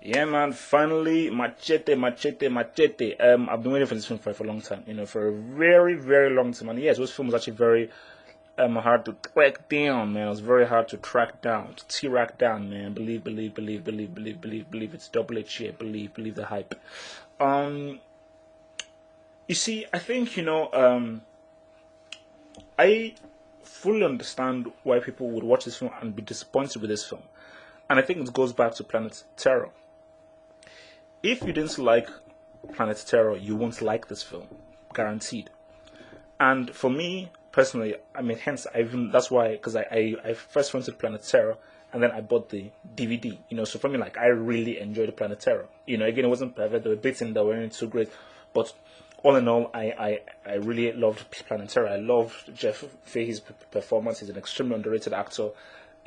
Yeah, man. Finally, Machete, Machete, Machete. I've been waiting for this film for a long time. For a very, very long time. And yes, this film was actually very hard to track down, man. It was very hard to track down, to T-rack down, man. Believe. It's double H here. Believe the hype. Um, you see, I think I fully understand why people would watch this film and be disappointed with this film, and I think it goes back to Planet Terror. If you didn't like Planet Terror, you won't like this film, guaranteed. And for me personally, I mean, hence I even that's why because I first went to Planet Terror and then I bought the DVD. So for me, like I really enjoyed Planet Terror. Again, it wasn't perfect. There were bits in that weren't too great, but all in all, I really loved Planet Terror. I loved Jeff Fahey's performance. He's an extremely underrated actor.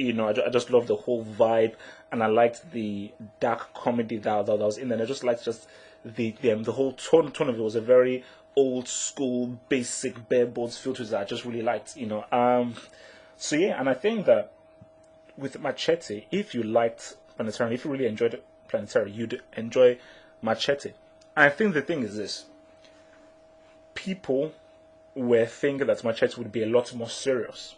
I just loved the whole vibe, and I liked the dark comedy that was in there. And I just liked just the whole tone of it was a very old school, basic, bare bones filters that I just really liked. So yeah, and I think that with Machete, if you liked Planetarium, if you really enjoyed Planetarium, you'd enjoy Machete. And I think the thing is this: people were thinking that Machete would be a lot more serious.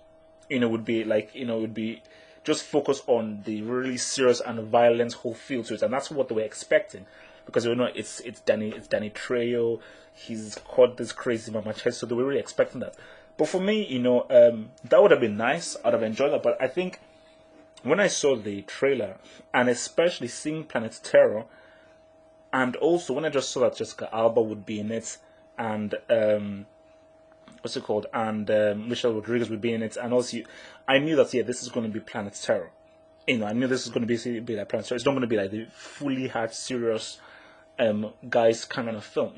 Would be like, would be just focus on the really serious and violent whole feel to it, and that's what they were expecting, because it's Danny Trejo, he's caught this crazy Machete, so they were really expecting that. But for me, that would have been nice. I'd have enjoyed that, but I think when I saw the trailer, and especially seeing Planet Terror, and also when I just saw that Jessica Alba would be in it, and what's it called, and Michelle Rodriguez would be in it, and also I knew that this is going to be Planet Terror. I knew this is going to be like Planet Terror. It's not going to be like the fully hard serious guys kind of film.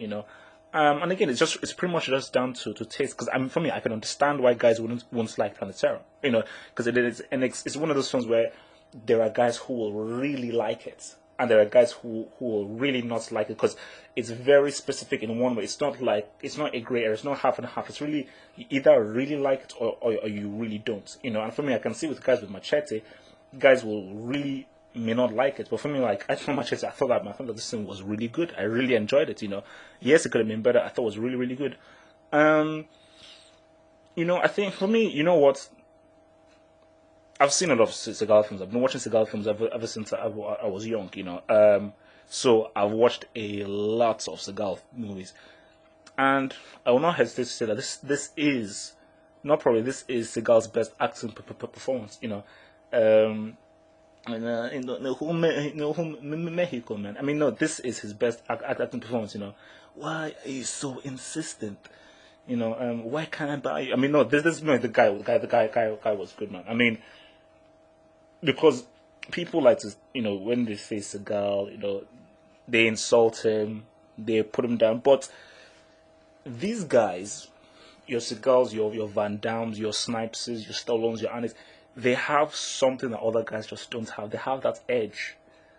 And again, it's pretty much just down to taste. Because for me, I can understand why guys won't like Planet Terror. Because it's one of those films where there are guys who will really like it, and there are guys who will really not like it, because it's very specific in one way. It's not a gray area. It's not half and half. It's really, you either really like it or you really don't. And for me, I can see with guys with Machete, guys will really may not like it. But for me, like I thought Machete, I thought that this thing was really good. I really enjoyed it. Yes, it could have been better. I thought it was really, really good. I think for me, you know what? I've seen a lot of Seagal films. I've been watching Seagal films ever since I was young. So I've watched a lot of Seagal movies, and I will not hesitate to say that this is not probably this is Seagal's best acting performance. In the whole Mexico, man. I mean, no, this is his best acting performance. Why are you so insistent? Why can't I buy you? I mean, no, this no, the guy was good, man. I mean, because people like to, when they say Seagal, they insult him, they put him down. But these guys, your Seagals, your Van Dams, your Snipeses, your Stallones, your Arnie's, they have something that other guys just don't have. They have that edge,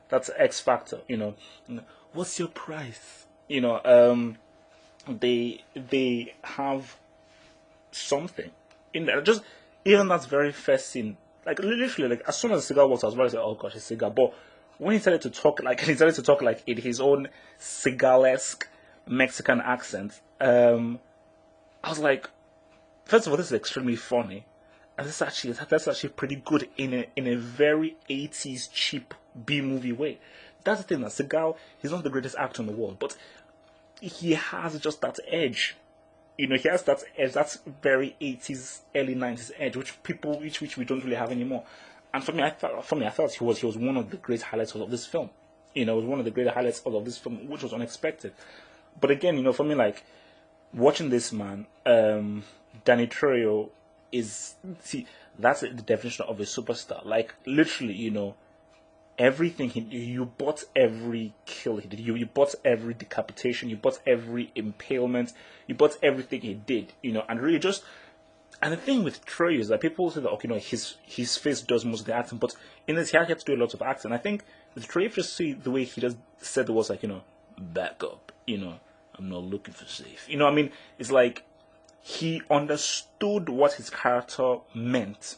that's X factor. What's your price? They have something in there. Just even that very first scene, like literally, like as soon as the cigar walked, I was about to say, "Oh gosh, it's cigar." But when he started to talk, like in his own cigar-esque Mexican accent, I was like, first of all, this is extremely funny, and that's actually pretty good in a very 80s cheap B movie way. That's the thing. That Seagal, he's not the greatest actor in the world, but he has just that edge. He has that edge, that's very 80s, early 90s edge, which we don't really have anymore. And for me, I thought he was one of the great highlights of this film. It was one of the great highlights of this film, which was unexpected. But again, for me, like watching this man, Danny Trejo that's the definition of a superstar. Like literally, everything you bought every kill he did. You bought every decapitation. You bought every impalement. You bought everything he did. And really just. And the thing with Troy is that people say that okay, his face does most of the acting, but in this he had to do a lot of acting. I think with Troy, if you just see the way he just said the words like back up. I'm not looking for safe. I mean, it's like he understood what his character meant.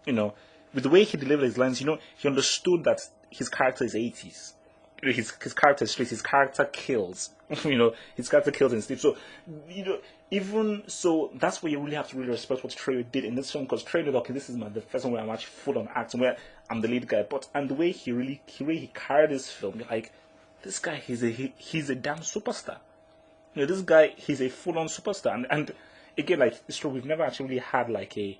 With the way he delivered his lines, he understood that his character is 80s. His character is straight. His character kills. His character kills in sleep. So, even so, that's where you really have to really respect what Trejo did in this film, because Trejo, okay, this is the first one where I'm actually full on acting, where I'm the lead guy. But and the way he carried this film, like, this guy, he's a damn superstar. This guy, he's a full on superstar, and again, like, it's true, we've never actually really had like a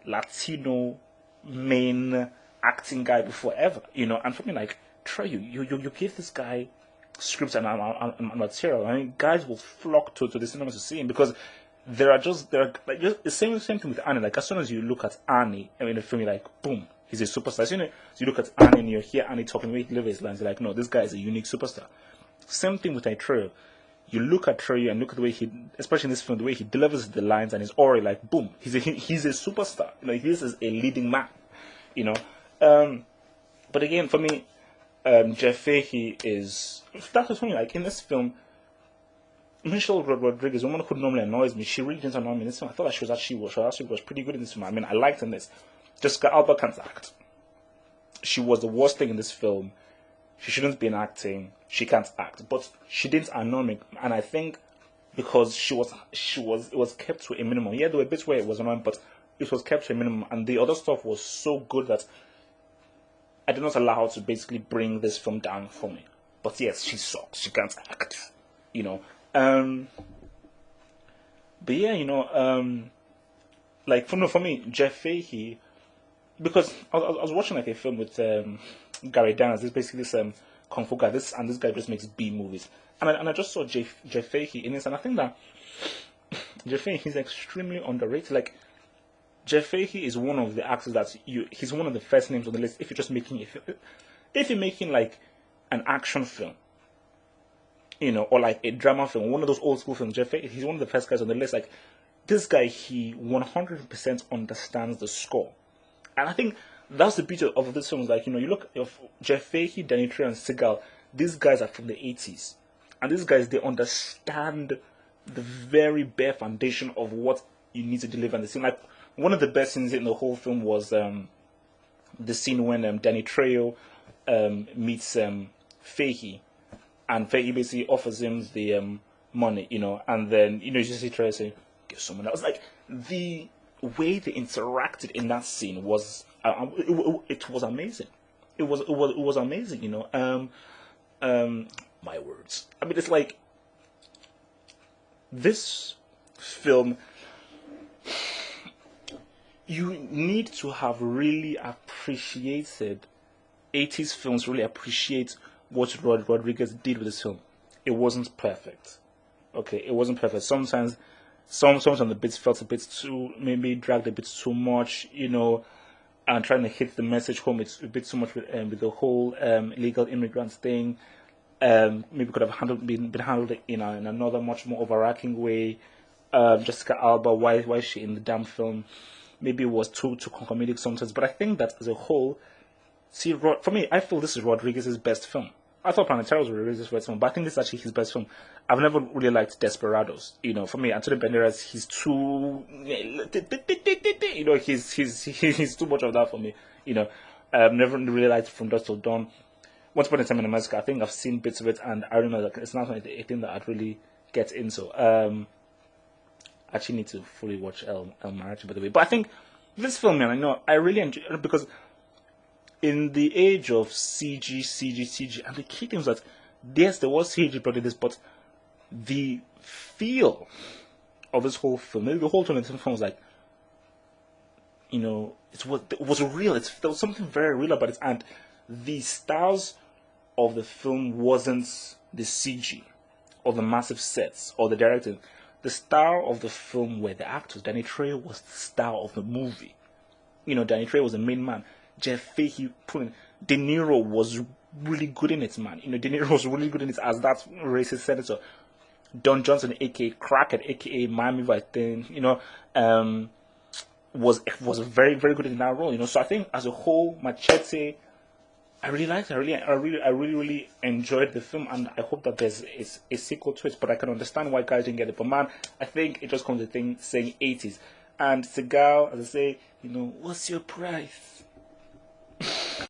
Latino main acting guy before ever, and for me, like, Trejo, you give this guy scripts and material. I mean, guys will flock to the cinema to see him, because there are like just the same thing with Annie. Like, as soon as you look at Annie, I mean, the film, you're like, boom, he's a superstar. So, you look at Annie and you hear Annie talking, the way he delivers his lines, you're like, no, this guy is a unique superstar. Same thing with Trejo. You look at Trejo and look at the way he, especially in this film, the way he delivers the lines and his aura, like, boom, he's a superstar. This is a leading man. But again, for me, Jeff Fahey is, that's for me, like, in this film, Michelle Rodriguez, a woman who normally annoys me, she really didn't annoy me in this film. I thought that she was pretty good in this film. I mean, I liked in this. Jessica Alba can't act. She was the worst thing in this film. She shouldn't be in acting. She can't act. But she didn't annoy me, and I think because it was kept to a minimum. Yeah, there were bits where it was annoying, but it was kept to a minimum, and the other stuff was so good that I did not allow her to basically bring this film down for me. But yes, she sucks. She can't act. But yeah, like, for me, Jeff Fahey, because I was watching like a film with Gary Daniels. This basically this kung fu guy. This guy just makes B movies, and I just saw Jeff Fahey in this, and I think that Jeff Fahey, he's extremely underrated. Like, Jeff Fahey is one of the actors that he's one of the first names on the list if you're just making if you're making like an action film, or like a drama film, one of those old school films. Jeff Fahey, he's one of the first guys on the list. Like, this guy, he 100% understands the score, and I think that's the beauty of this film. Is like, you look at Jeff Fahey, Danny Trejo, and Seagal. These guys are from the 80s, and these guys, they understand the very bare foundation of what you need to deliver in the scene. Like, one of the best scenes in the whole film was the scene when Danny Trejo meets Fahey, and Fahey basically offers him the money, and then you just see Trejo say, "Get someone else." Like, the way they interacted in that scene was it was amazing. It was amazing, my words. I mean, it's like this film. You need to have really appreciated 80s films, really appreciate what Rodriguez did with this film. It wasn't perfect. Okay, it wasn't perfect. Sometimes some of the bits felt a bit too, maybe dragged a bit too much, and trying to hit the message home. It's a bit too much with the whole illegal immigrants thing. Maybe could have been handled in another much more overarching way. Jessica Alba, why is she in the damn film? Maybe it was too comedic sometimes, but I think that as a whole, for me, I feel this is Rodriguez's best film. I thought Planetary was Rodriguez's best film, but I think this is actually his best film. I've never really liked Desperados. For me, Antonio Banderas, he's too, he's too much of that for me. I've never really liked From Dusk Till Dawn. Once Upon a Time in America, I think I've seen bits of it, and I don't know, it's not a thing that I'd really get into. I actually need to fully watch El Mariachi, by the way. But I think this film, man, I really enjoy it, because in the age of CG, and the key thing is that, yes, there was CG brought in this, but the feel of this whole film, maybe the whole film was like, it was real. There was something very real about it, and the stars of the film wasn't the CG or the massive sets or the directing. The star of the film were the actors. Danny Trejo was the star of the movie. Danny Trejo was the main man. Jeff Fahey, De Niro was really good in it, man. De Niro was really good in it as that racist senator. Don Johnson, aka Crackhead, aka Miami Vice, was very, very good in that role. So I think as a whole, Machete, I really liked it. I really enjoyed the film, and I hope that there's a sequel to it. But I can understand why guys didn't get it. But man, I think it just comes to the thing saying 80s. And Seagal, as I say, what's your price?